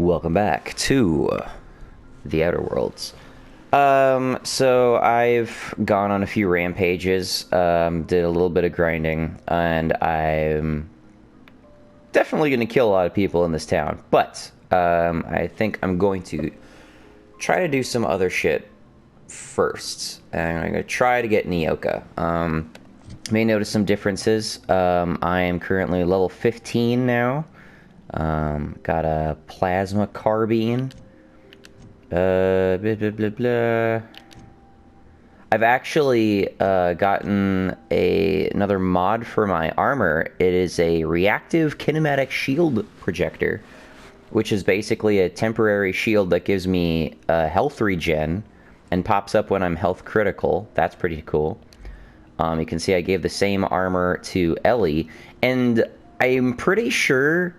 Welcome back to the Outer Worlds. So I've gone on a few rampages, did a little bit of grinding, and I'm definitely going to kill a lot of people in this town. But I think I'm going to try to do some other shit first. And I'm going to try to get Nyoka. May notice some differences. I am currently level 15 now. Got a plasma carbine. Blah, blah, blah, blah. I've actually gotten another mod for my armor. It is a reactive kinematic shield projector, which is basically a temporary shield that gives me health regen and pops up when I'm health critical. That's pretty cool. You can see I gave the same armor to Ellie, and I'm pretty sure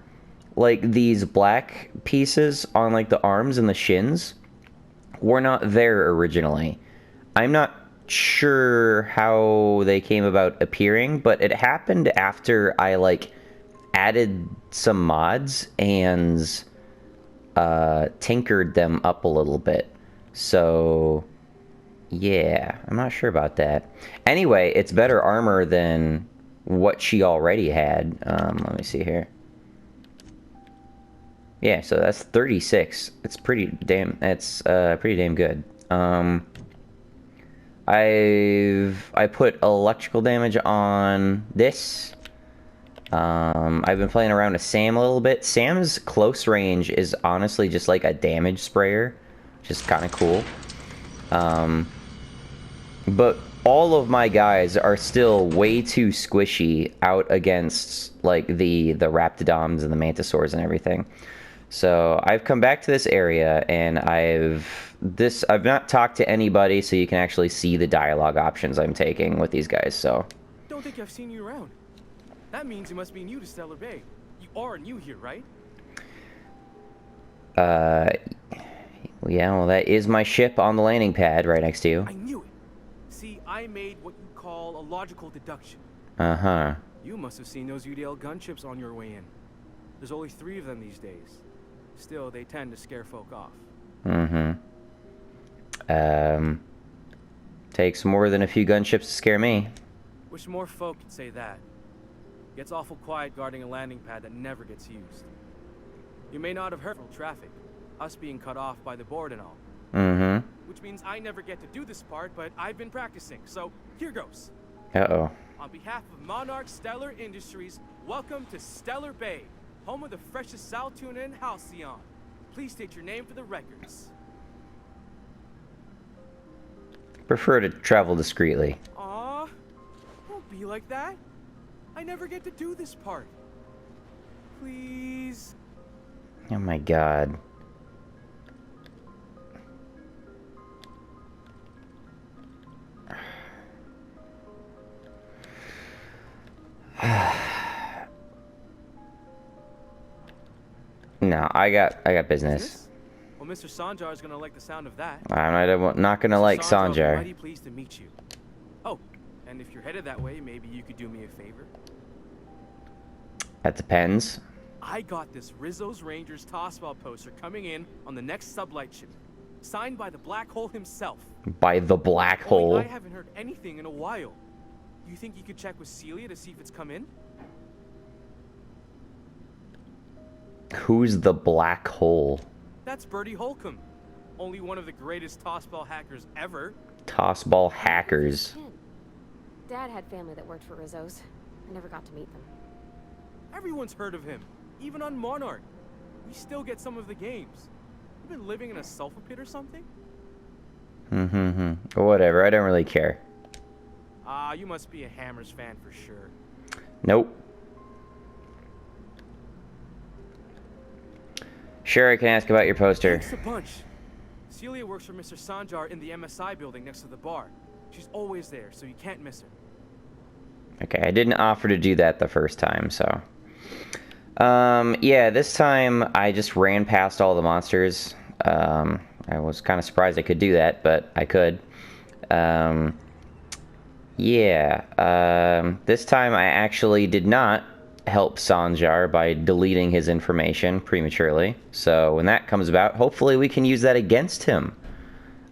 like these black pieces on like the arms and the shins were not there originally. I'm not sure how they came about appearing, but it happened after I like added some mods and tinkered them up a little bit. So yeah, I'm not sure about that. Anyway, it's better armor than what she already had. Let me see here. Yeah, so that's 36. It's pretty damn. It's pretty damn good. I put electrical damage on this. I've been playing around with Sam a little bit. Sam's close range is honestly just like a damage sprayer, which is kind of cool. But all of my guys are still way too squishy out against like the Raptidons and the Mantisaurs and everything. So I've come back to this area and I've not talked to anybody, so you can actually see the dialogue options I'm taking with these guys. So don't think I've seen you around. That means you must be new to Stellar Bay. You are new here, right? Yeah, well, that is my ship on the landing pad right next to you. I knew it. See, I made what you call a logical deduction. Uh-huh. You must have seen those UDL gunships on your way in. There's only 3 of them these days. Still, they tend to scare folk off. Mm-hmm. Takes more than a few gunships to scare me. Wish more folk could say that. Gets awful quiet guarding a landing pad that never gets used. You may not have heard from traffic, us being cut off by the board and all. Mm-hmm. Which means I never get to do this part, but I've been practicing, so here goes. Uh-oh. On behalf of Monarch Stellar Industries, welcome to Stellar Bay, home of the freshest sal tuna in Halcyon. Please state your name for the records. Prefer to travel discreetly. Aw, don't be like that. I never get to do this part. Please. Oh my god. No, I got business. Well, Mr. Sanjar is gonna like the sound of that. I'm not gonna like Sanjar. Mighty pleased to meet you. Oh, and if you're headed that way, maybe you could do me a favor. That depends. I got this Rizzo's Rangers Tossball poster coming in on the next sublight ship, signed by the Black Hole himself. By the Black Hole? I haven't heard anything in a while. You think you could check with Celia to see if it's come in? Who's the Black Hole? That's Bertie Holcomb. Only one of the greatest tossball hackers ever. Tossball hackers. Dad had family that worked for Rizzo's. I never got to meet them. Everyone's heard of him, even on Monarch. We still get some of the games. You've been living in a sulfur pit or something? Whatever, I don't really care. You must be a Hammers fan for sure. Nope. Sure, I can ask about your poster. Thanks a bunch. Celia works for Mr. Sanjar in the MSI building next to the bar. She's always there, so you can't miss her. Okay, I didn't offer to do that the first time, so... yeah, this time I just ran past all the monsters. I was kind of surprised I could do that, but I could. Yeah, this time I actually did not help Sanjar by deleting his information prematurely. So when that comes about, hopefully we can use that against him.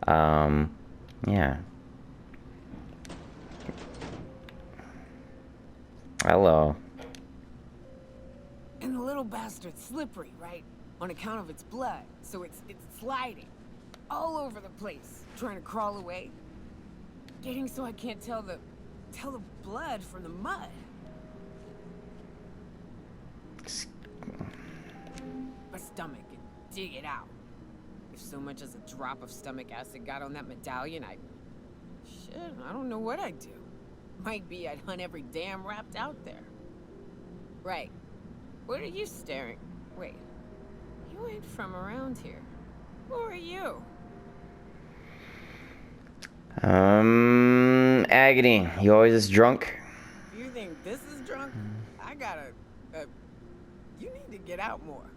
Yeah. Hello. And the little bastard's slippery, right? On account of its blood. So it's sliding. All over the place. Trying to crawl away. Getting so I can't tell the blood from the mud. My stomach and dig it out. If so much as a drop of stomach acid got on that medallion, shit, I don't know what I'd do. Might be I'd hunt every damn wrapped out there. Right. What are you staring? Wait. You ain't from around here. Who are you? Agony. You always this drunk? You think this is drunk? I gotta... you need to get out more.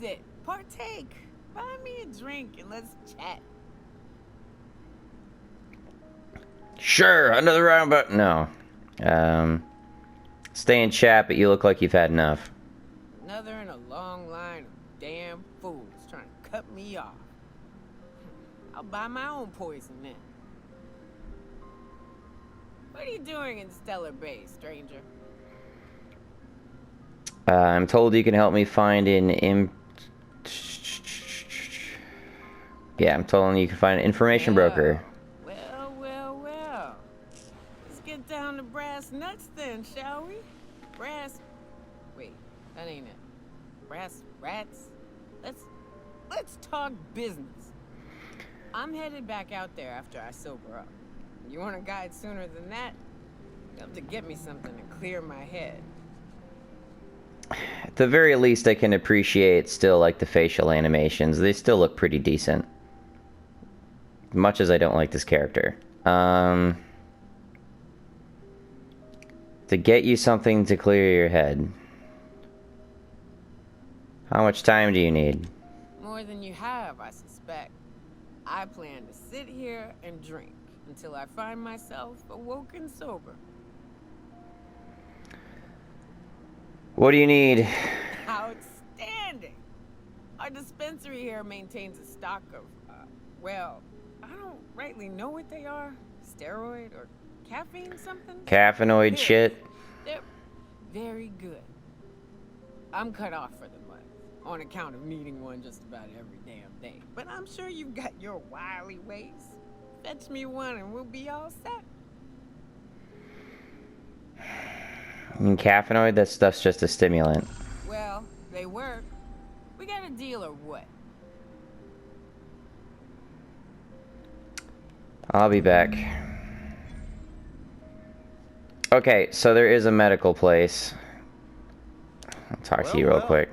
Sit. Partake. Buy me a drink and let's chat. Sure, another round, but no. Stay and chat, but you look like you've had enough. Another in a long line of damn fools trying to cut me off. I'll buy my own poison then. What are you doing in Stellar Bay, stranger? I'm told you can help me find an Yeah, I'm told you can find an information broker. Well. Let's get down to brass nuts then, shall we? Wait, that ain't it. Brass rats? Let's talk business. I'm headed back out there after I sober up. You want a guide sooner than that? You have to get me something to clear my head. At the very least, I can appreciate still like the facial animations. They still look pretty decent. Much as I don't like this character. To get you something to clear your head. How much time do you need? More than you have, I suspect. I plan to sit here and drink until I find myself awoken sober. What do you need? Outstanding! Our dispensary here maintains a stock of, well, I don't rightly know what they are. Steroid or caffeine something? Caffeinoid shit? They're very good. I'm cut off for the month, on account of needing one just about every damn day. But I'm sure you've got your wily ways. Fetch me one and we'll be all set. I mean, caffeinoid? That stuff's just a stimulant. Well, they work. We got a deal or what? I'll be back. Okay, so there is a medical place. I'll talk to you real quick.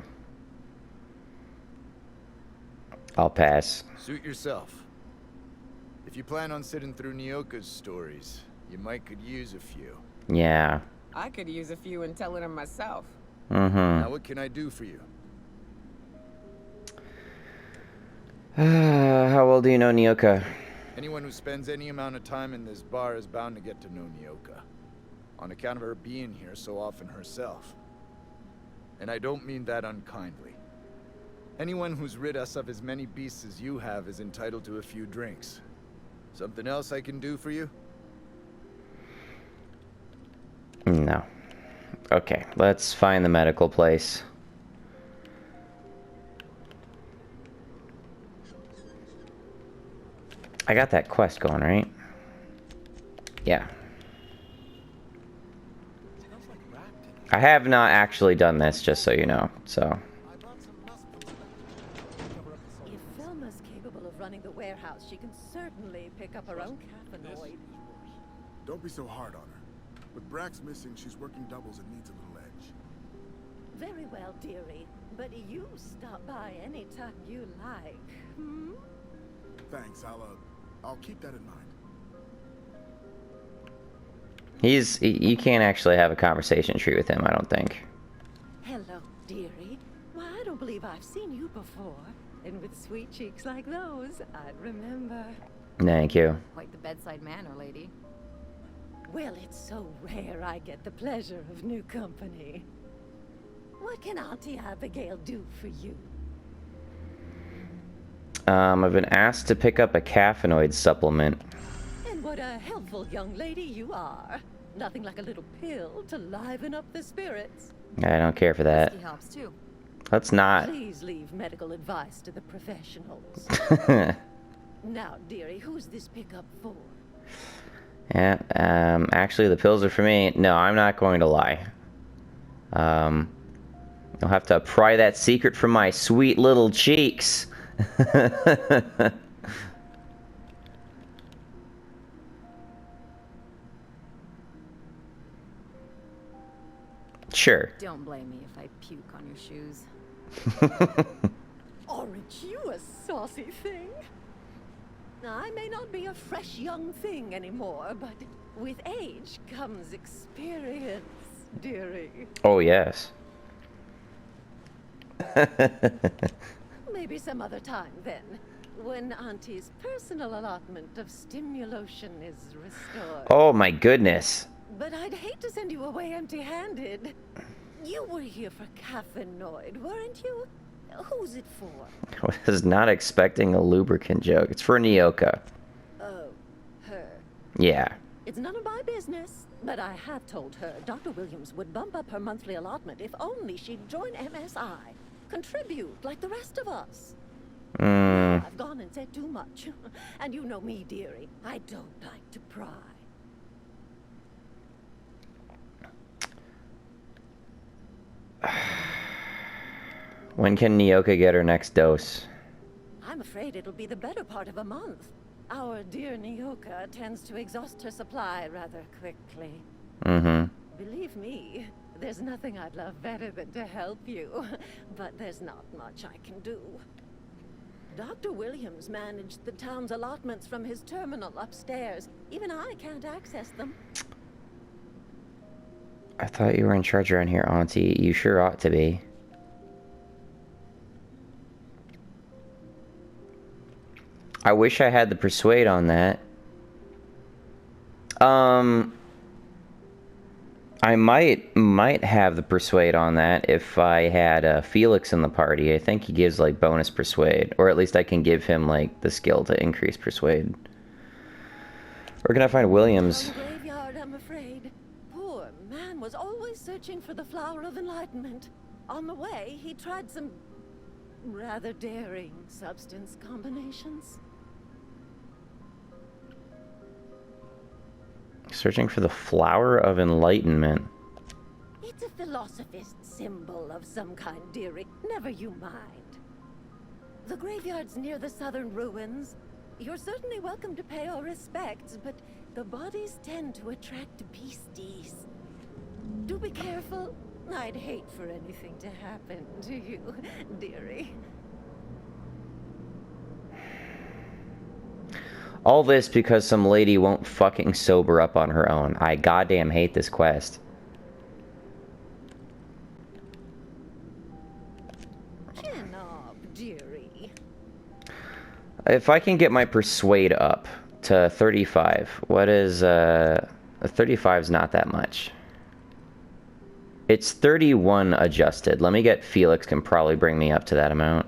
I'll pass. Suit yourself. If you plan on sitting through Nyoka's stories, you might could use a few. Yeah. I could use a few and telling them myself. Now what can I do for you? How well do you know Nyoka? Anyone who spends any amount of time in this bar is bound to get to know Nyoka. On account of her being here so often herself. And I don't mean that unkindly. Anyone who's rid us of as many beasts as you have is entitled to a few drinks. Something else I can do for you? No. Okay, let's find the medical place. I got that quest going, right? Yeah. I have not actually done this, just so you know, so. If Velma's capable of running the warehouse, she can certainly pick up her own caffeinoid. Don't be so hard on her. With Brax missing, she's working doubles and needs a little edge. Very well, dearie. But you stop by anytime you like, hmm? Thanks, I'll keep that in mind. You can't actually have a conversation tree with him, I don't think. Hello, dearie. Why, I don't believe I've seen you before. And with sweet cheeks like those, I'd remember. Thank you. Quite the bedside manner, lady. Well, it's so rare I get the pleasure of new company. What can Auntie Abigail do for you? I've been asked to pick up a caffeinoid supplement. And what a helpful young lady you are. Nothing like a little pill to liven up the spirits. I don't care for that. Whiskey helps too. Let's not. Please leave medical advice to the professionals. Now, dearie, who's this pickup for? Yeah, actually the pills are for me. No, I'm not going to lie. You'll have to pry that secret from my sweet little cheeks. Sure. Don't blame me if I puke on your shoes. Aren't you a saucy thing? I may not be a fresh young thing anymore, but with age comes experience, dearie. Oh, yes. Maybe some other time then, when Auntie's personal allotment of stimulation is restored. Oh, my goodness. But I'd hate to send you away empty-handed. You were here for caffeinoid, weren't you? Who's it for? I was not expecting a lubricant joke. It's for Nyoka. Oh, her. Yeah. It's none of my business, but I have told her Dr. Williams would bump up her monthly allotment if only she'd join MSI. Contribute like the rest of us. I've gone and said too much. And you know me, dearie. I don't like to pry. When can Nyoka get her next dose? I'm afraid it'll be the better part of a month. Our dear Nyoka tends to exhaust her supply rather quickly. Believe me, there's nothing I'd love better than to help you. But there's not much I can do. Dr. Williams managed the town's allotments from his terminal upstairs. Even I can't access them. I thought you were in charge around here, Auntie. You sure ought to be. I wish I had the persuade on that. I might have the persuade on that if I had Felix in the party. I think he gives like bonus persuade, or at least I can give him like the skill to increase persuade. Where can I find Williams? From the graveyard, I'm afraid. Poor man was always searching for the flower of enlightenment. On the way, he tried some rather daring substance combinations. Searching for the flower of enlightenment. It's a philosophist symbol of some kind, dearie. Never you mind. The graveyard's near the southern ruins. You're certainly welcome to pay our respects, but the bodies tend to attract beasties. Do be careful. I'd hate for anything to happen to you, dearie. All this because some lady won't fucking sober up on her own. I goddamn hate this quest. Chin up, dearie. If I can get my persuade up to 35, what is, 35 is not that much. It's 31 adjusted. Let me get Felix, can probably bring me up to that amount.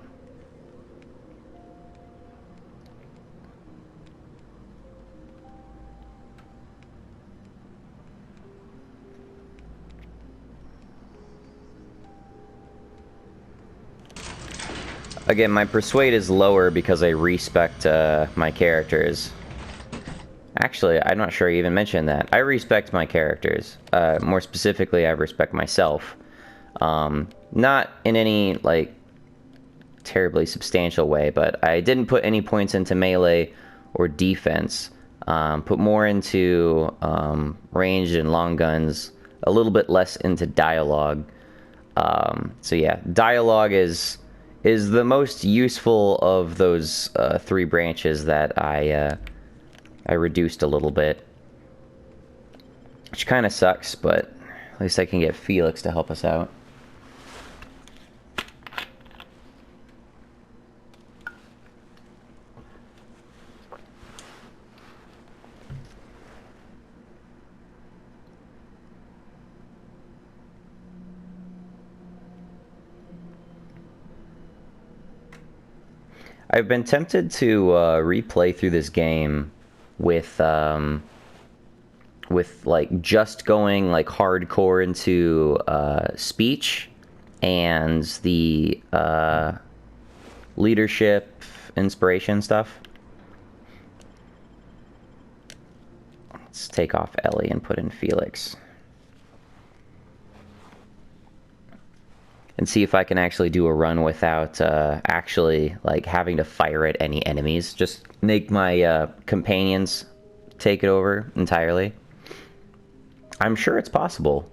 Again, my persuade is lower because I respect my characters. Actually, I'm not sure I even mentioned that. I respect my characters. More specifically, I respect myself. Not in any, like, terribly substantial way, but I didn't put any points into melee or defense. Put more into ranged and long guns, a little bit less into dialogue. So yeah, dialogue is the most useful of those three branches that I reduced a little bit. Which kind of sucks, but at least I can get Felix to help us out. I've been tempted to replay through this game with like just going like hardcore into speech and the leadership inspiration stuff. Let's take off Ellie and put in Felix. And see if I can actually do a run without actually like having to fire at any enemies. Just make my companions take it over entirely. I'm sure it's possible.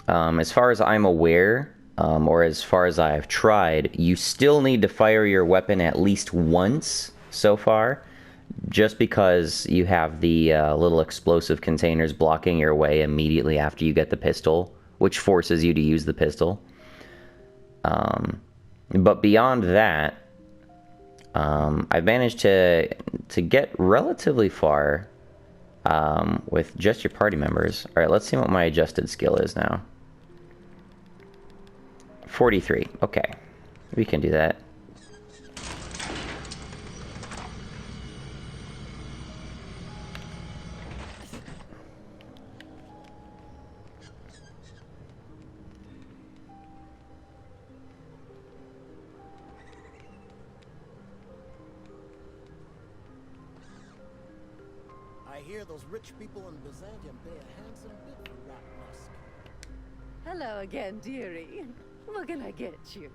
As far as I'm aware, or as far as I've tried, you still need to fire your weapon at least once so far, just because you have the little explosive containers blocking your way immediately after you get the pistol, which forces you to use the pistol. But beyond that, I've managed to get relatively far with just your party members. Alright, let's see what my adjusted skill is now. 43. Okay. We can do that. I hear those rich people in Byzantium pay a handsome bit for rat musk. Hello again, dearie. What can I get you?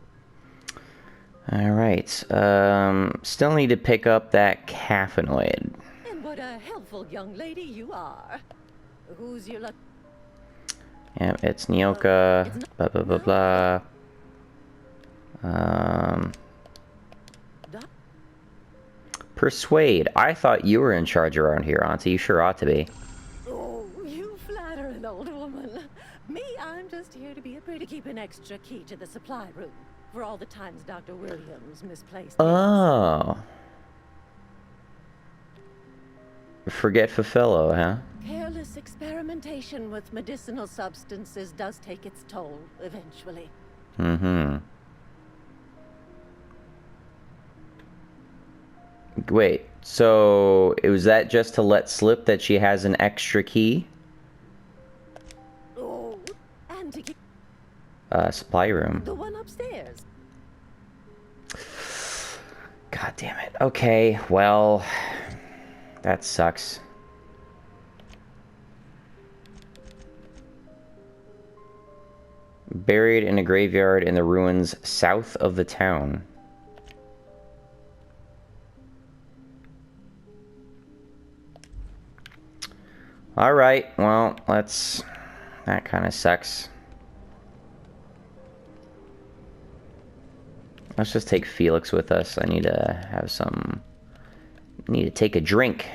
Alright, still need to pick up that caffeinoid. And what a helpful young lady you are. Who's your luck? Yep, it's Nyoka, blah blah blah blah. Persuade. I thought you were in charge around here, Auntie. You sure ought to be. Oh, you flatter an old woman. Me, I'm just here to be a pretty keep an extra key to the supply room for all the times Dr. Williams misplaced. Oh. Forgetful fellow, huh? Careless experimentation with medicinal substances does take its toll eventually. Mm-hmm. Wait, so was that just to let slip that she has an extra key? Oh, and to get Supply room. the one upstairs. God damn it. Okay, well, that sucks. Buried in a graveyard in the ruins south of the town. Alright, well, let's... That kind of sucks. Let's just take Felix with us. I need to have some... I need to take a drink.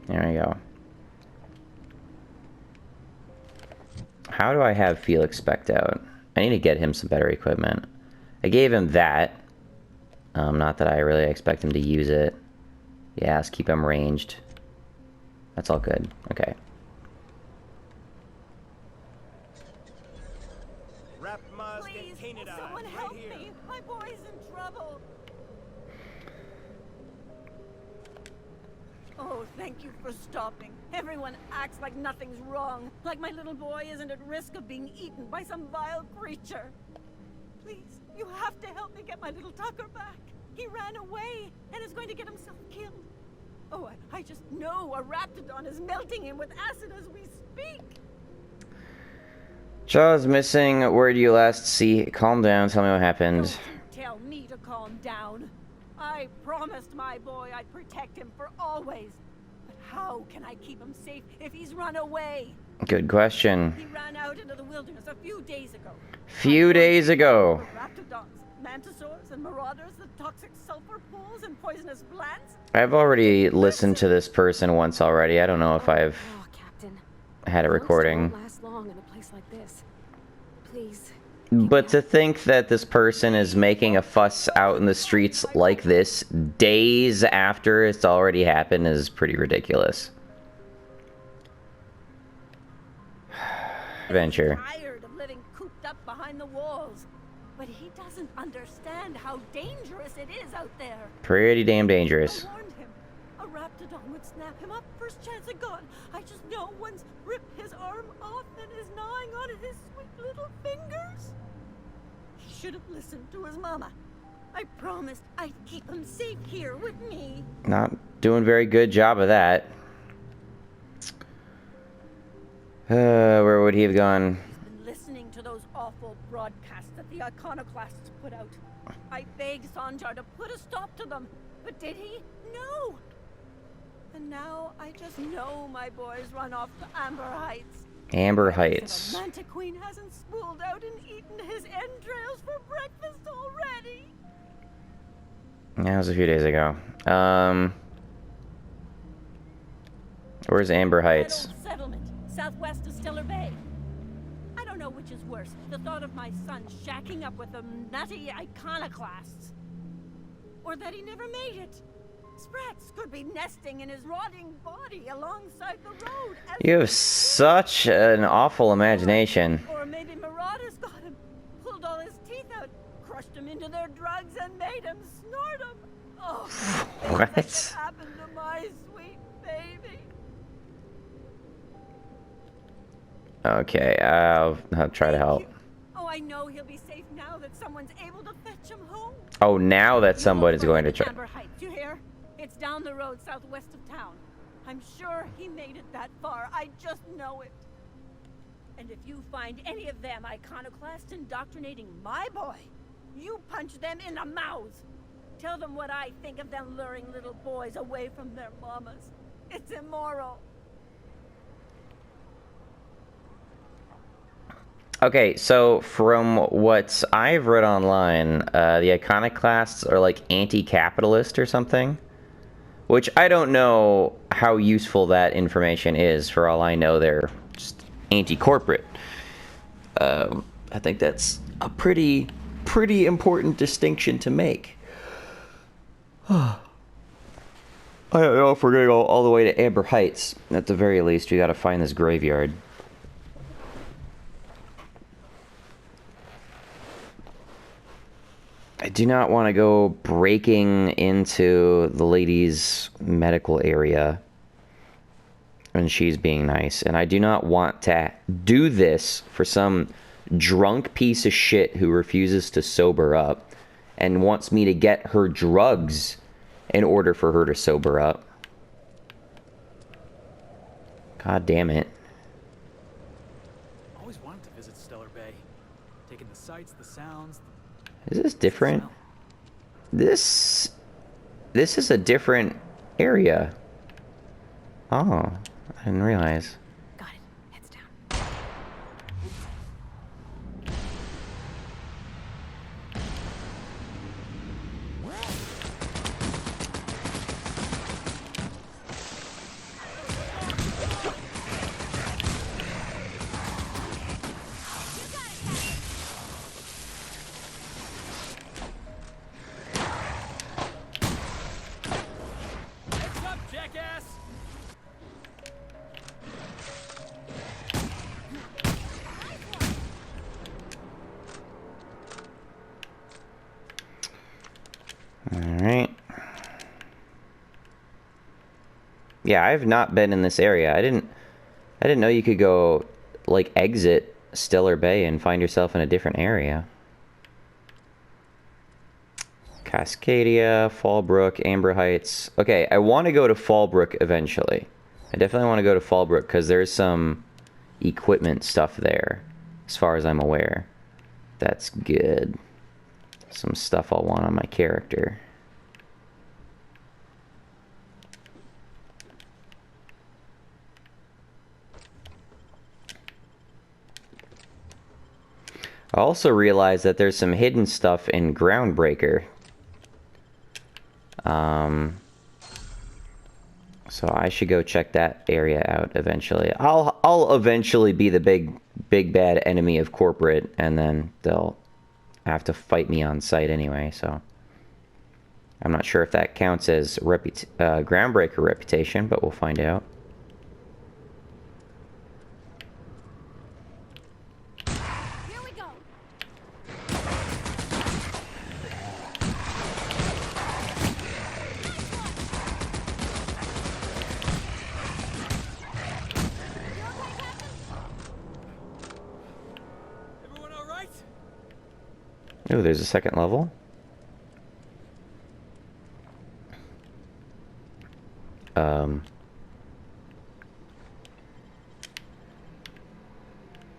There we go. How do I have Felix spec'd out? I need to get him some better equipment. I gave him that. Not that I really expect him to use it. Yeah, let's keep him ranged. That's all good. Okay. Please, someone help me. My boy's in trouble. Oh, thank you for stopping. Everyone acts like nothing's wrong. Like my little boy isn't at risk of being eaten by some vile creature. Please, you have to help me get my little Tucker back. He ran away and is going to get himself killed. Oh, I just know a raptidon is melting him with acid as we speak. Shaw's missing. Where do you last see? Calm down. Tell me what happened. Don't you tell me to calm down. I promised my boy I'd protect him for always. But how can I keep him safe if he's run away? Good question. He ran out into the wilderness a few days ago. Few days ago. Raptidons, mantisaurs, and marauders, the toxic sulfur pools and poisonous plants. I've already listened to this person once already. I don't know if I've Oh, Captain. had a Most recording. won't last long in a place like this. Please. But to think that this person is making a fuss out in the streets like this days after it's already happened is pretty ridiculous. Adventure. Tired of living cooped cooped up behind the walls. But he doesn't understand how dangerous it is out there. Pretty damn dangerous. I warned him. A raptidon would snap him up first chance it got. I just know one's ripped his arm off and is gnawing on his sweet little fingers. He should have listened to his mama. I promised I'd keep him safe here with me. Not doing very good job of that. Where would he have gone? He's been listening to those awful broadcasts that the iconoclasts put out. I begged Sanjar to put a stop to them, but did he? No. And now I just know my boys run off to Amber Heights. Amber Heights. Manta Queen hasn't spooled out and eaten his entrails for breakfast already. That was a few days ago. Where's Amber Heights? That old settlement, southwest of Stellar Bay. I don't know which is worse, the thought of my son shacking up with them nutty iconoclasts, or that he never made it. Sprats could be nesting in his rotting body alongside the road. You have such an awful imagination. Or maybe marauders got him, pulled all his teeth out, crushed him into their drugs, and made him snort them. Oh, What? What happened to my sweet baby? Okay, I'll try to help. Oh, I know he'll be safe now that someone's able to fetch him home. Oh, now that somebody's going to try. Amber Heights, you hear? It's down the road southwest of town. I'm sure he made it that far. I just know it. And if you find any of them iconoclasts indoctrinating my boy, you punch them in the mouths. Tell them what I think of them luring little boys away from their mamas. It's immoral. Okay, so from what I've read online, the iconoclasts are like anti-capitalist or something. Which I don't know how useful that information is. For all I know, they're just anti-corporate. I think that's a pretty important distinction to make. I don't know if we're gonna go all the way to Amber Heights. At the very least, we gotta find this graveyard. I do not want to go breaking into the lady's medical area when she's being nice. And I do not want to do this for some drunk piece of shit who refuses to sober up and wants me to get her drugs in order for her to sober up. God damn it. Always wanted to visit Stellar Bay. Taking the sights, the sounds. Is this different? This is a different area. Oh, I didn't realize. Got it. Heads down. Heads up, jackass! Alright. Yeah, I've not been in this area. I didn't know you could go, like, exit Stellar Bay and find yourself in a different area. Cascadia, Fallbrook, Amber Heights. Okay, I want to go to Fallbrook eventually. I definitely want to go to Fallbrook because there's some equipment stuff there, as far as I'm aware. That's good. Some stuff I'll want on my character. I also realized that there's some hidden stuff in Groundbreaker. So I should go check that area out eventually. I'll eventually be the big bad enemy of corporate, and then they'll have to fight me on sight anyway, so I'm not sure if that counts as Groundbreaker reputation, but we'll find out. Here we go. Oh, there's a second level.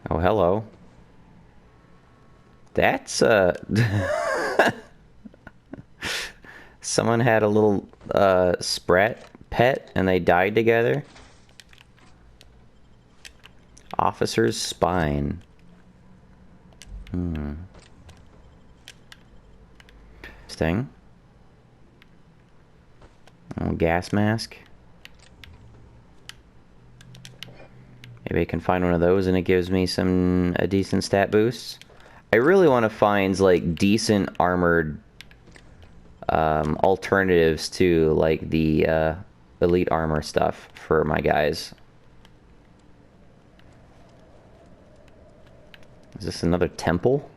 Oh, hello. That's, someone had a little, sprat pet and they died together. Officer's spine. Interesting. Oh, gas mask. Maybe I can find one of those and it gives me a decent stat boost. I really want to find like decent armored alternatives to like the elite armor stuff for my guys. Is this another temple?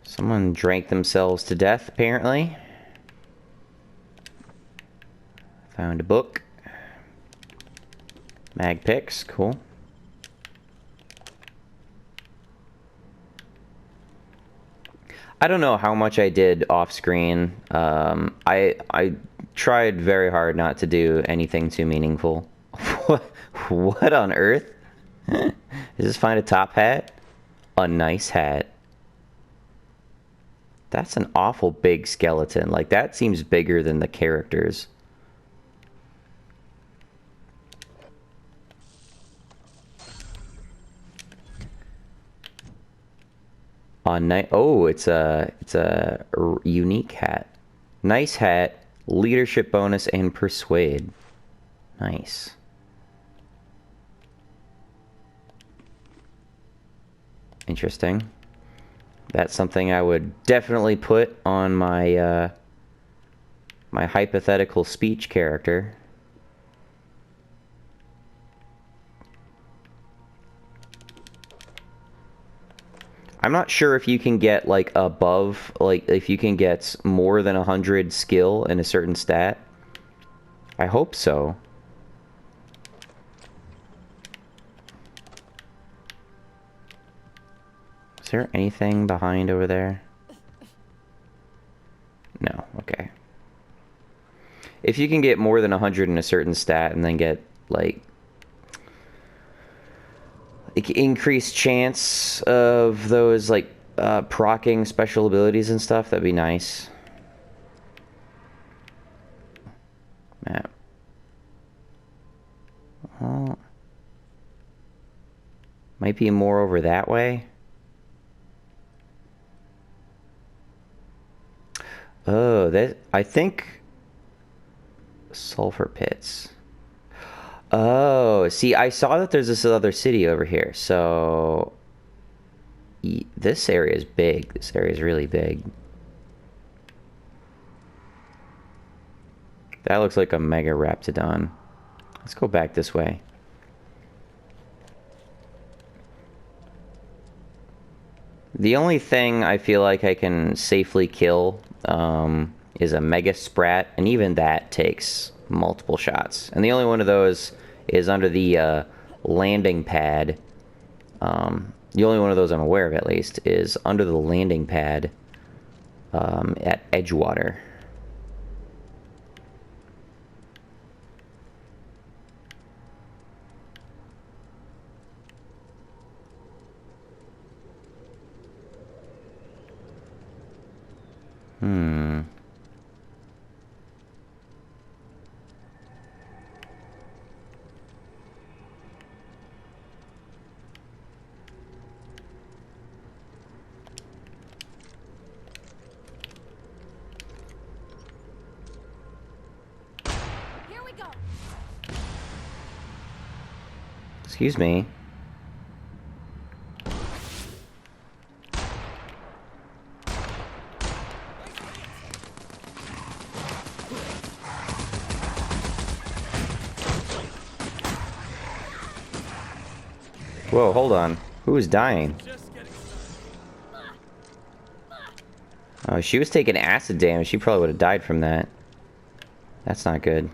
Someone drank themselves to death, apparently. Found a book. Mag picks, cool. I don't know how much I did off screen. I tried very hard not to do anything too meaningful. What on earth? Is this find a top hat? A nice hat. That's an awful big skeleton. Like, that seems bigger than the characters. Oh, it's a unique hat. Nice hat, leadership bonus, and persuade. Nice. Interesting. That's something I would definitely put on my my hypothetical speech character. I'm not sure if you can get like above, like if you can get more than 100 skill in a certain stat. I hope so. Is there anything behind over there? No, okay. If you can get more than 100 in a certain stat and then get like increased chance of those like proccing special abilities and stuff, that'd be nice. Map. Well, might be more over that way. Oh, that, I think sulfur pits. Oh, see, I saw that there's this other city over here. So this area is big. This area is really big. That looks like a mega raptidon. Let's go back this way. The only thing I feel like I can safely kill is a mega sprat, and even that takes multiple shots. And the only one of those is under the landing pad. The only one of those I'm aware of, at least, is under the landing pad at Edgewater. Here we go. Excuse me. Whoa, hold on. Who is dying? Just getting started. Oh, she was taking acid damage. She probably would have died from that. That's not good.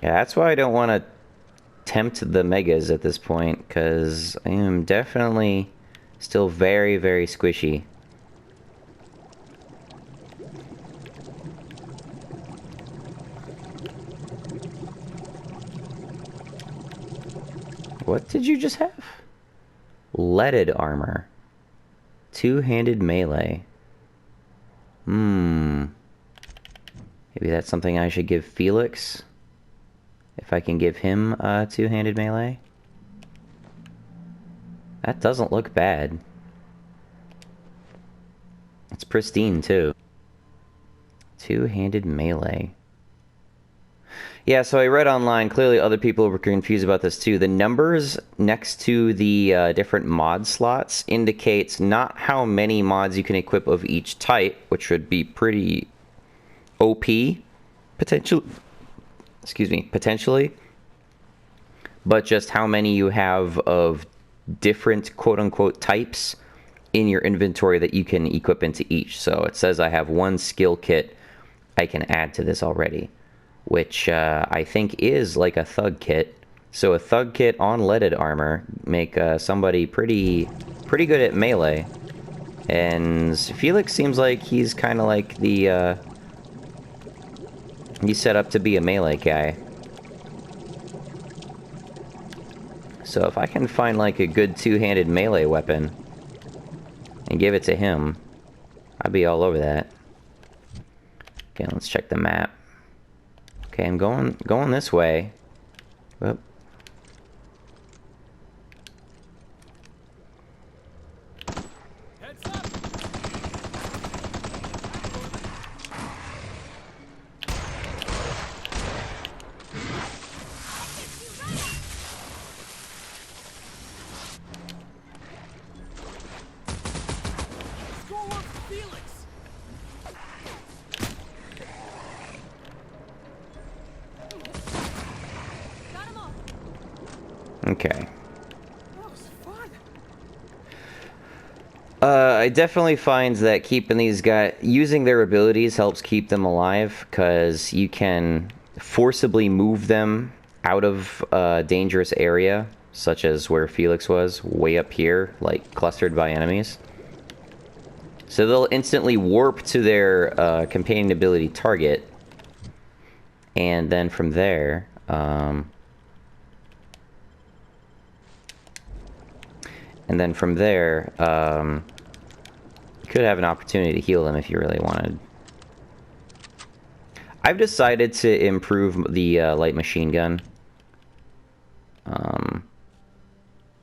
Yeah, that's why I don't want to tempt the megas at this point, because I am definitely still very, very squishy. What did you just have? Leaded armor. Two-handed melee. Maybe that's something I should give Felix. If I can give him two-handed melee. That doesn't look bad. It's pristine, too. Two-handed melee. Yeah, so I read online, clearly other people were confused about this too. The numbers next to the different mod slots indicates not how many mods you can equip of each type, which would be pretty OP, potentially, but just how many you have of different quote-unquote types in your inventory that you can equip into each. So it says I have one skill kit I can add to this already, which I think is like a thug kit. So a thug kit on leaded armor make somebody pretty good at melee. And Felix seems like he's kind of like the he's set up to be a melee guy. So if I can find like a good two-handed melee weapon and give it to him, I'd be all over that. Okay, let's check the map. Okay, I'm going this way. Whoop. Heads up. Score one for Felix. Got 'em all. Okay. That was fun. I definitely find that keeping these guys, using their abilities helps keep them alive, because you can forcibly move them out of a dangerous area, such as where Felix was, way up here, like clustered by enemies. So they'll instantly warp to their companion ability target, and then from there, you could have an opportunity to heal them if you really wanted. I've decided to improve the light machine gun.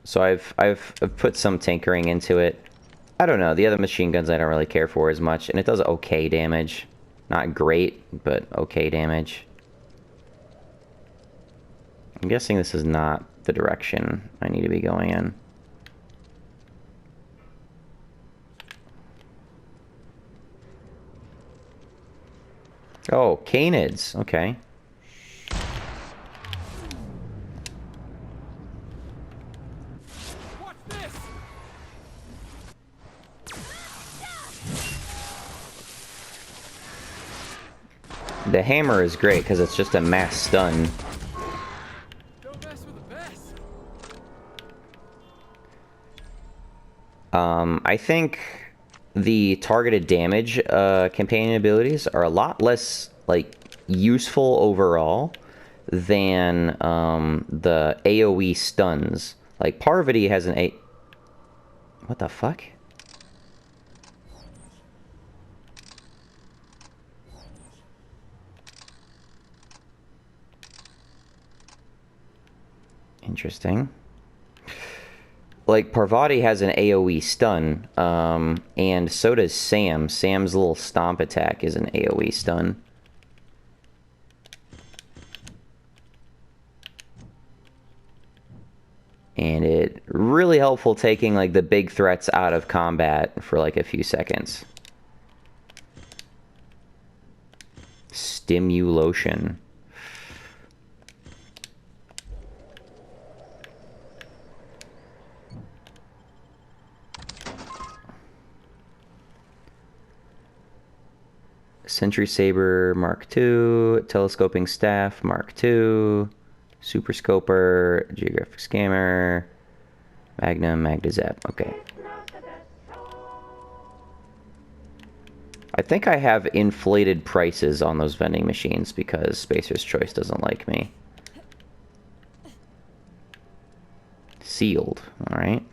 So I've put some tinkering into it. I don't know, the other machine guns I don't really care for as much, and it does okay damage. Not great, but okay damage. I'm guessing this is not the direction I need to be going in. Oh, canids. Okay. Watch this. The hammer is great because it's just a mass stun. Don't mess with the best. I think the targeted damage companion abilities are a lot less like useful overall than the AoE stuns. Like Parvati has an What the fuck? Interesting. Like, Parvati has an AoE stun, and so does Sam. Sam's little stomp attack is an AoE stun. And it really helpful taking, like, the big threats out of combat for, like, a few seconds. Stimulation. Sentry Saber Mark II, Telescoping Staff Mark II, Super Scoper, Geographic Scammer, Magnum, Magdazap. Okay. I think I have inflated prices on those vending machines because Spacer's Choice doesn't like me. Sealed, alright.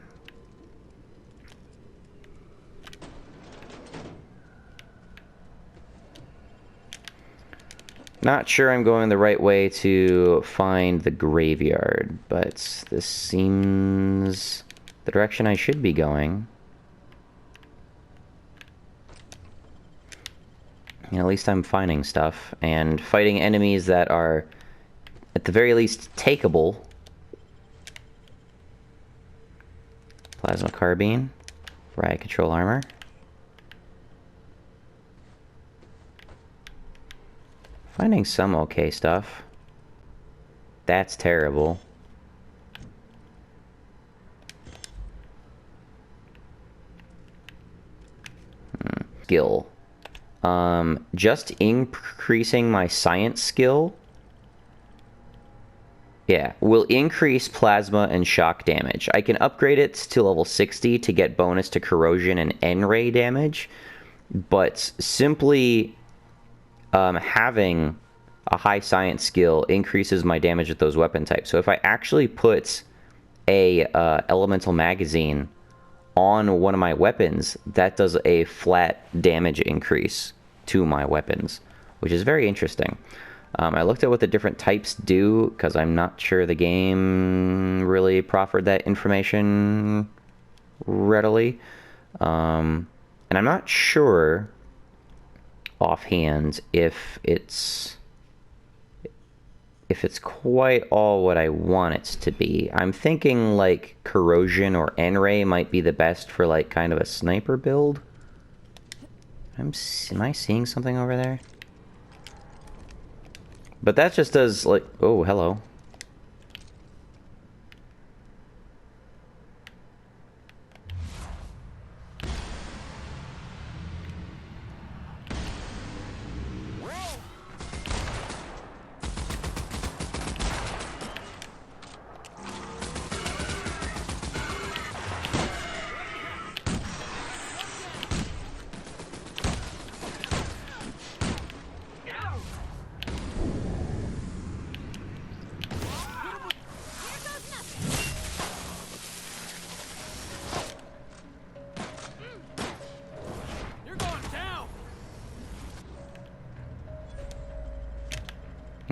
Not sure I'm going the right way to find the graveyard, but this seems the direction I should be going. At least I'm finding stuff and fighting enemies that are, at the very least, takeable. Plasma carbine, riot control armor. Finding some okay stuff. That's terrible. Skill. Just increasing my science skill. Yeah, will increase plasma and shock damage. I can upgrade it to level 60 to get bonus to corrosion and N-ray damage, but simply having a high science skill increases my damage with those weapon types. So if I actually put a elemental magazine on one of my weapons, that does a flat damage increase to my weapons, which is very interesting. I looked at what the different types do, because I'm not sure the game really proffered that information readily. And I'm not sure offhand if it's quite all what I want it to be. I'm thinking like corrosion or N-ray might be the best for like kind of a sniper build. Am I seeing something over there? But that just does like, oh, hello.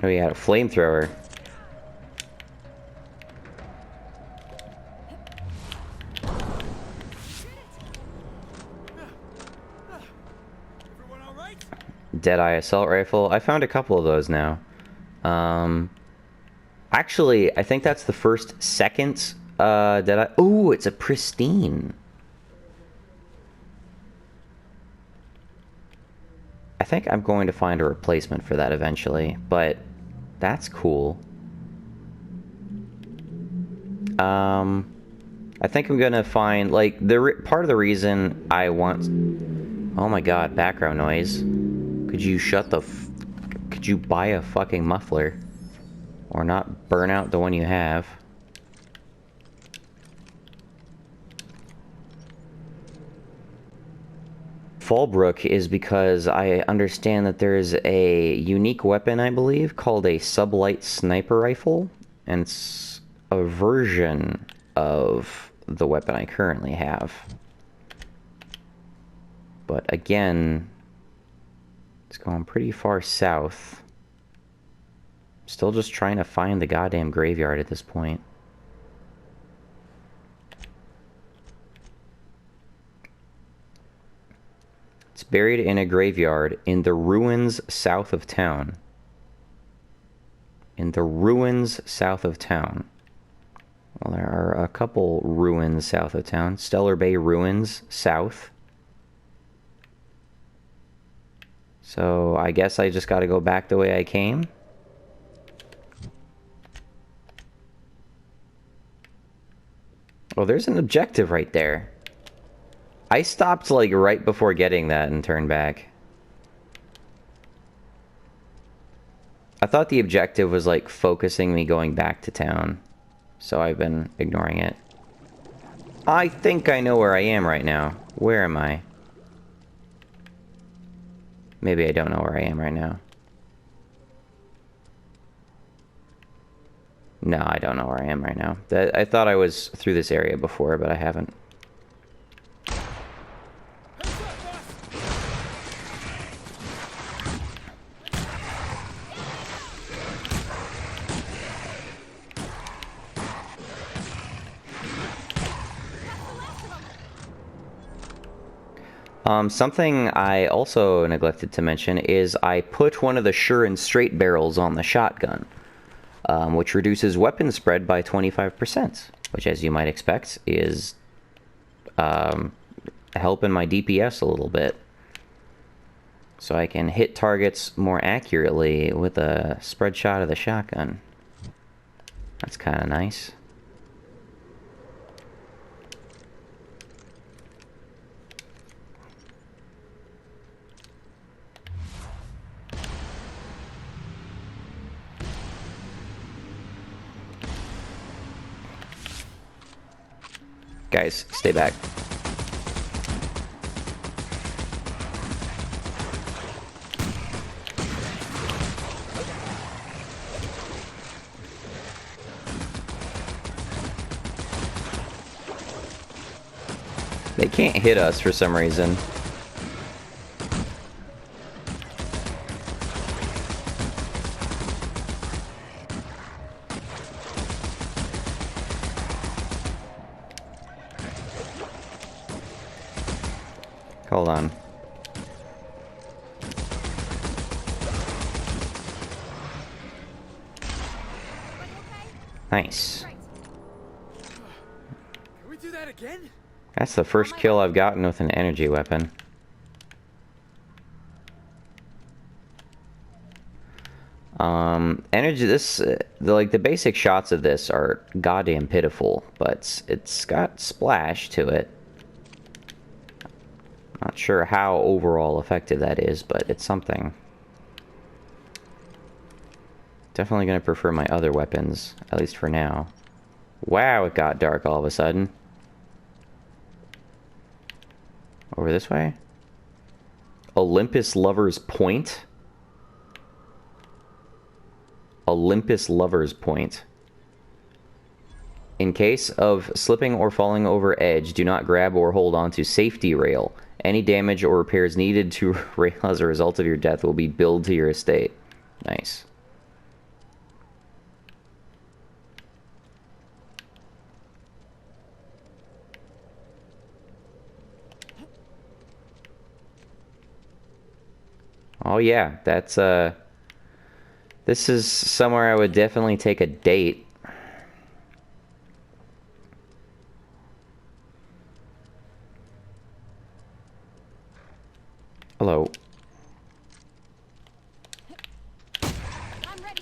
Oh yeah, a flamethrower. Deadeye assault rifle. I found a couple of those now. Actually, I think that's the second Deadeye. Ooh, it's a pristine. I think I'm going to find a replacement for that eventually, but that's cool. I think I'm gonna find, like, part of the reason I want... Oh my god, background noise. Could you could you buy a fucking muffler? Or not burn out the one you have? Fallbrook is because I understand that there's a unique weapon, I believe, called a sublight sniper rifle, and it's a version of the weapon I currently have. But again, it's going pretty far south. Still just trying to find the goddamn graveyard at this point. It's buried in a graveyard in the ruins south of town. In the ruins south of town. Well, there are a couple ruins south of town. Stellar Bay Ruins south. So I guess I just gotta go back the way I came. Oh, there's an objective right there. I stopped like right before getting that and turned back. thought the objective was, like, focusing me going back to town. So I've been ignoring it. I think I know where I am right now. Where am I? Maybe I don't know where I am right now. No, I don't know where I am right now. I thought I was through this area before, but I haven't. Something I also neglected to mention is I put one of the sure and straight barrels on the shotgun, which reduces weapon spread by 25%, which, as you might expect, is helping my DPS a little bit. So I can hit targets more accurately with a spread shot of the shotgun. That's kind of nice. Guys, stay back. They can't hit us for some reason. Hold on. Nice. Can we do that again? That's the first kill I've gotten with an energy weapon. Energy, the basic shots of this are goddamn pitiful, but it's got splash to it. Not sure how overall effective that is, but it's something. Definitely gonna prefer my other weapons, at least for now. Wow, it got dark all of a sudden. Over this way? Olympus Lover's Point? Olympus Lover's Point. In case of slipping or falling over edge, do not grab or hold onto safety rail. Any damage or repairs needed to rail as a result of your death will be billed to your estate. Nice. Oh yeah, that's this is somewhere I would definitely take a date. Hello. I'm ready.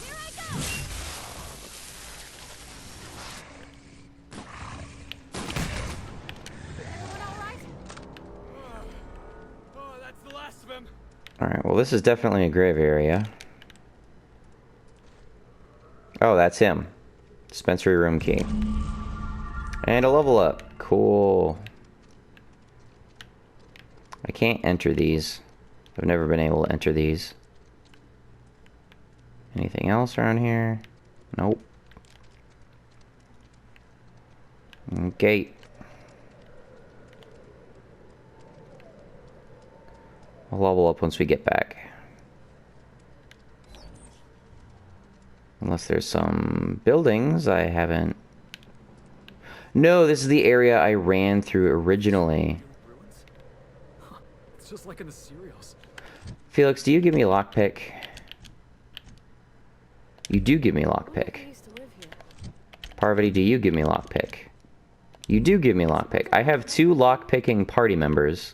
Here I go. Everyone all right? Oh, that's the last of him. Alright, well this is definitely a grave area. Oh, that's him. Dispensary room key. And a level up. Cool. I can't enter these. I've never been able to enter these. Anything else around here? Nope. Gate. I'll level up once we get back. Unless there's some buildings I haven't... No, this is the area I ran through originally. Ruins? Huh, it's just like in the serials. Felix, do you give me a lockpick? You do give me a lockpick. I used to live here. Parvati, do you give me a lockpick? You do give me a lockpick. I have 2 lockpicking party members.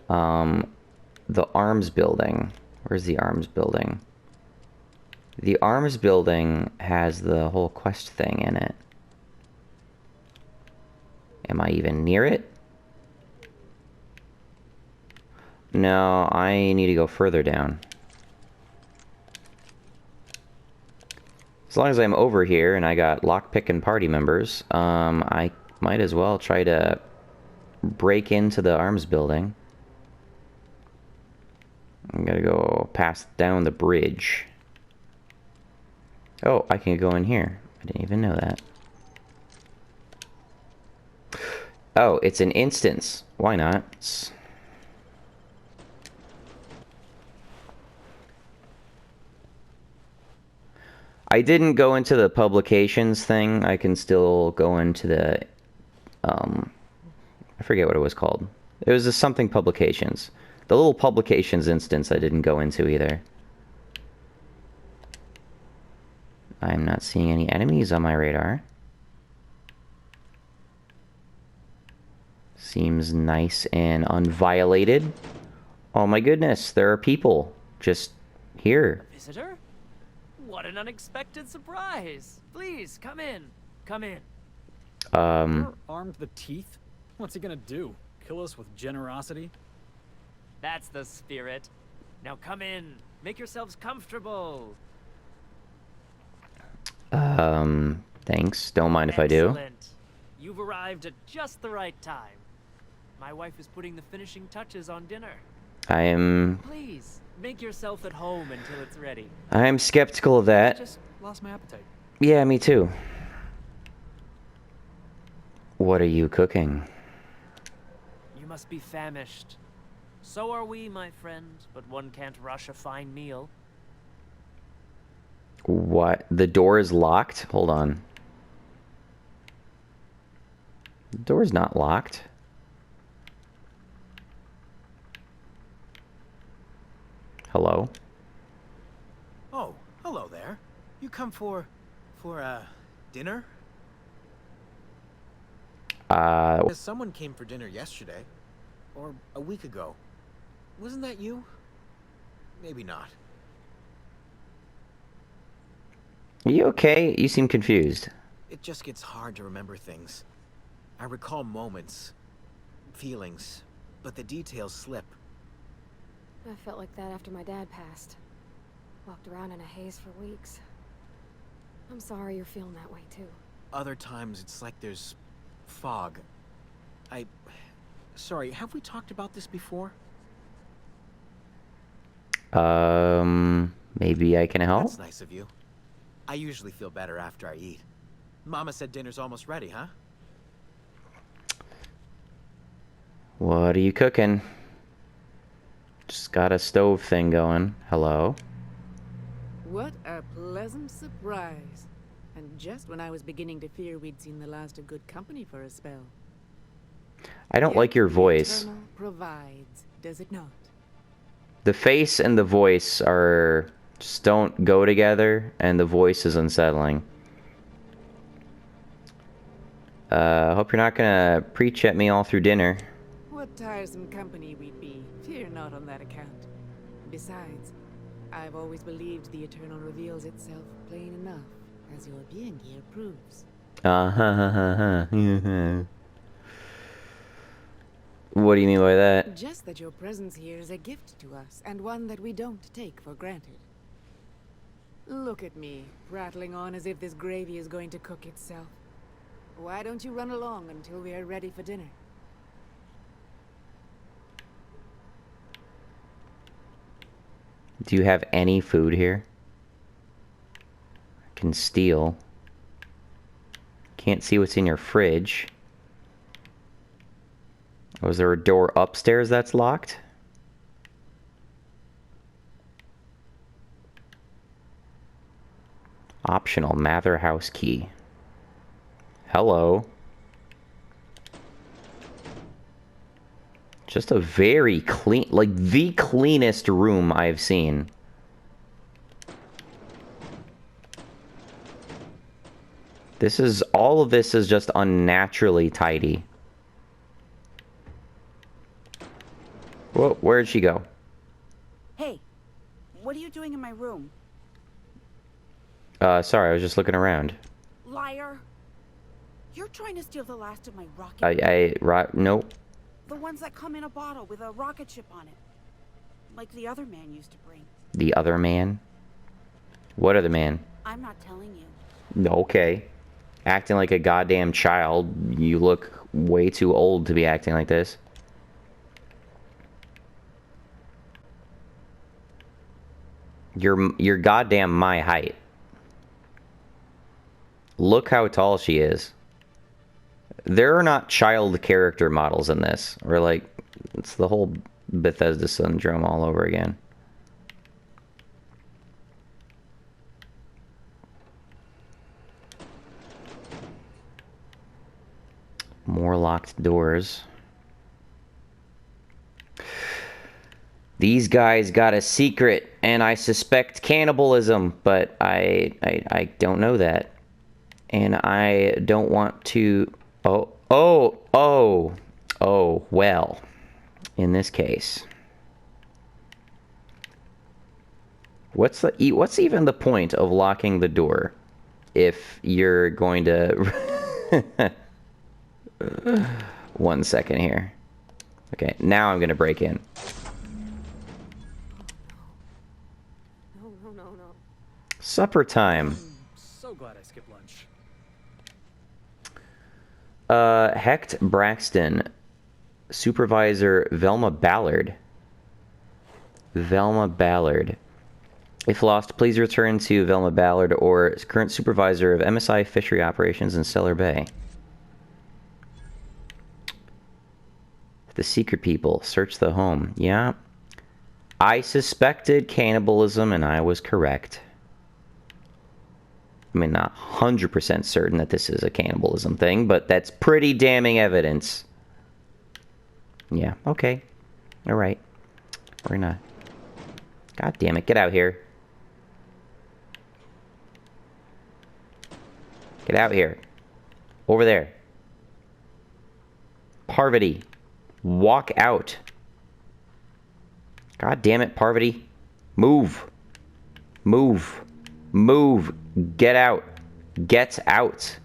The arms building. Where's the arms building? The arms building has the whole quest thing in it. Am I even near it? No, I need to go further down. As long as I'm over here and I got lockpicking party members, I might as well try to break into the arms building. I'm gonna go past down the bridge. Oh, I can go in here. I didn't even know that. Oh, it's an instance. Why not? I didn't go into the publications thing. I can still go into the, I forget what it was called. It was just something publications. The little publications instance I didn't go into either. I'm not seeing any enemies on my radar. Seems nice and unviolated. Oh my goodness, there are people just here. Visitor? What an unexpected surprise! Please, come in. Come in. You're armed to the teeth? What's he gonna do? Kill us with generosity? That's the spirit. Now come in. Make yourselves comfortable. Thanks. Don't mind if I do. Excellent. You've arrived at just the right time. My wife is putting the finishing touches on dinner. Please, make yourself at home until it's ready. I'm skeptical of that. I just lost my appetite. Yeah, me too. What are you cooking? You must be famished. So are we, my friend, but one can't rush a fine meal. What? The door is locked? Hold on. The door's not locked. Hello? Oh, hello there. You come for dinner? Someone came for dinner yesterday. Or a week ago. Wasn't that you? Maybe not. Are you okay? You seem confused. It just gets hard to remember things. I recall moments, feelings, but the details slip. I felt like that after my dad passed. Walked around in a haze for weeks. I'm sorry you're feeling that way too. Other times it's like there's fog. Sorry, have we talked about this before? Maybe I can help? That's nice of you. I usually feel better after I eat. Mama said dinner's almost ready, huh? What are you cooking? Just got a stove thing going. Hello? What a pleasant surprise. And just when I was beginning to fear we'd seen the last of good company for a spell. I don't like your voice. Eternal provides, does it not? The face and the voice are... just don't go together, and the voice is unsettling. Hope you're not gonna preach at me all through dinner. What tiresome company we'd be. Fear not on that account. Besides, I've always believed the Eternal reveals itself plain enough, as your being here proves. What do you mean by that? Just that your presence here is a gift to us, and one that we don't take for granted. Look at me, prattling on as if this gravy is going to cook itself. Why don't you run along until we are ready for dinner? Do you have any food here? I can steal. Can't see what's in your fridge. Was there a door upstairs that's locked? Optional Mather house key. Hello. Just a very clean, like the cleanest room I've seen. This is, all of this is just unnaturally tidy. Whoa, where'd she go? Hey, what are you doing in my room? Sorry, I was just looking around. Liar. You're trying to steal the last of my rocket. Nope. The ones that come in a bottle with a rocket ship on it. Like the other man used to bring. The other man? What other man? I'm not telling you. Okay. Acting like a goddamn child. You look way too old to be acting like this. You're goddamn my height. Look how tall she is. There are not child character models in this. We're like, it's the whole Bethesda syndrome all over again. More locked doors. These guys got a secret, and I suspect cannibalism, but I don't know that. And I don't want to... Oh, well. In this case. What's even the point of locking the door if you're going to... 1 second here. Okay, now I'm gonna break in. No. Supper time. So glad I skipped lunch. Hecht Braxton. Supervisor Velma Ballard. Velma Ballard. If lost, please return to Velma Ballard or current supervisor of MSI Fishery Operations in Stellar Bay. The secret people. Search the home. Yeah. I suspected cannibalism and I was correct. I mean, not 100% certain that this is a cannibalism thing, but that's pretty damning evidence. Yeah, okay. Alright. We're gonna... God damn it, get out here. Get out here. Over there. Parvati. Walk out. God damn it, Parvati. Move. Move. Move. Get out. Get out.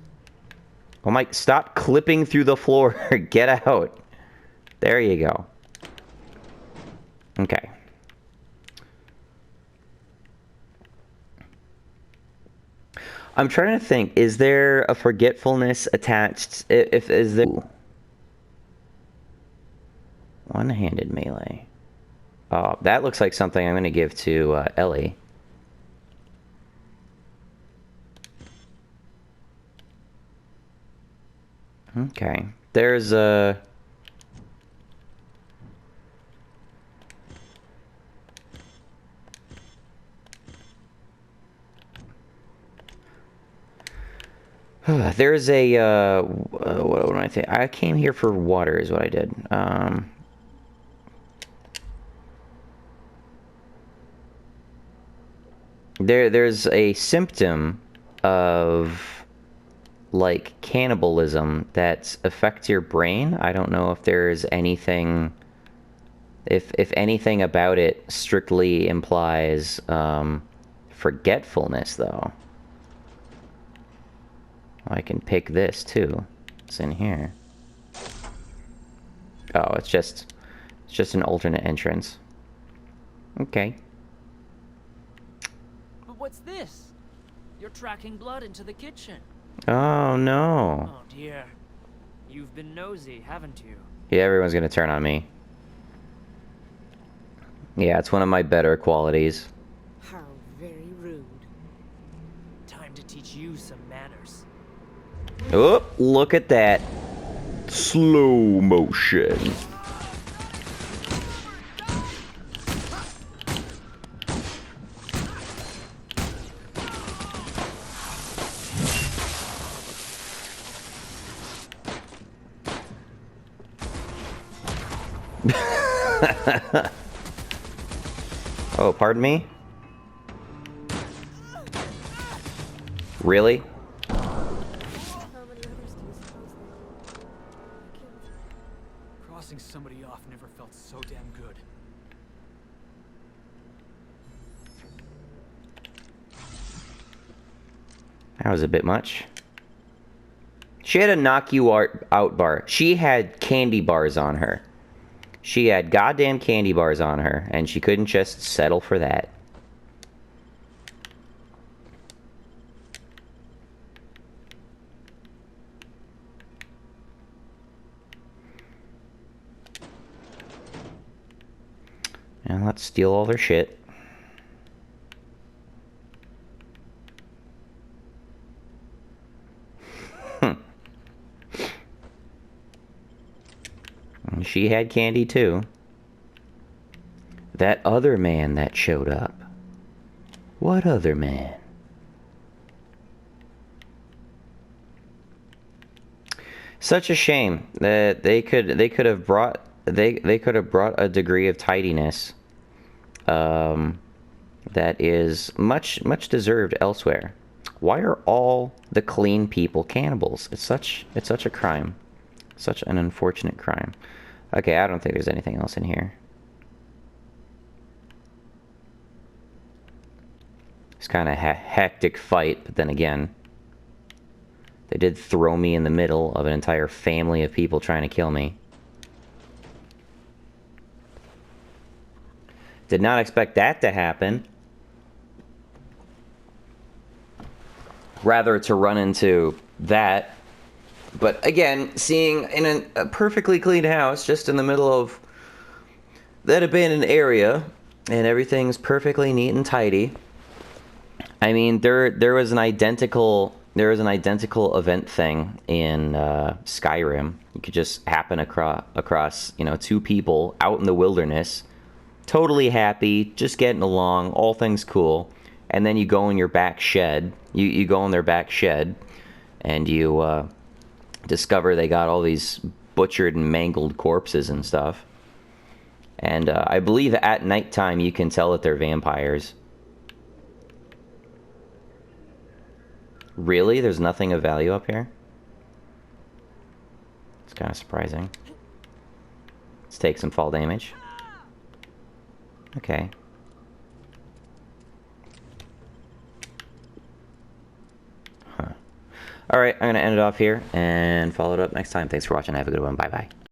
Oh my... Stop clipping through the floor. Get out. There you go. Okay. I'm trying to think. Is there a forgetfulness attached? Is there... One-handed melee. Oh, that looks like something I'm going to give to Ellie. Okay. There's a... There's a, what do I think? I came here for water is what I did. There's a symptom of, like, cannibalism that affects your brain. I don't know if there's anything, if anything about it strictly implies, forgetfulness, though. I can pick this, too. It's in here. Oh, it's just an alternate entrance. Okay. But what's this? You're tracking blood into the kitchen. Oh, no. Oh, dear. You've been nosy, haven't you? Yeah, everyone's gonna turn on me. Yeah, it's one of my better qualities. How very rude. Time to teach you some manners. Oh, look at that. Slow motion. Oh, pardon me? Really? Crossing somebody off never felt so damn good. That was a bit much. She had a knock you out bar. She had candy bars on her. She had goddamn candy bars on her, and she couldn't just settle for that. And let's steal all their shit. And she had candy too. That other man that showed up. What other man? Such a shame that they could have brought a degree of tidiness that is much deserved elsewhere. Why are all the clean people cannibals? It's such a crime. Such an unfortunate crime. Okay, I don't think there's anything else in here. It's kind of hectic fight, but then again, they did throw me in the middle of an entire family of people trying to kill me. Did not expect that to happen. Rather to run into that. But again, seeing in a perfectly clean house, just in the middle of that abandoned area, and everything's perfectly neat and tidy. I mean, there was an identical event thing in Skyrim. You could just happen across two people out in the wilderness, totally happy, just getting along, all things cool, and then you go in your back shed. You go in their back shed, and you discover they got all these butchered and mangled corpses and stuff. And I believe at nighttime you can tell that they're vampires. Really? There's nothing of value up here? It's kind of surprising. Let's take some fall damage. Okay. Alright, I'm going to end it off here and follow it up next time. Thanks for watching. Have a good one. Bye-bye.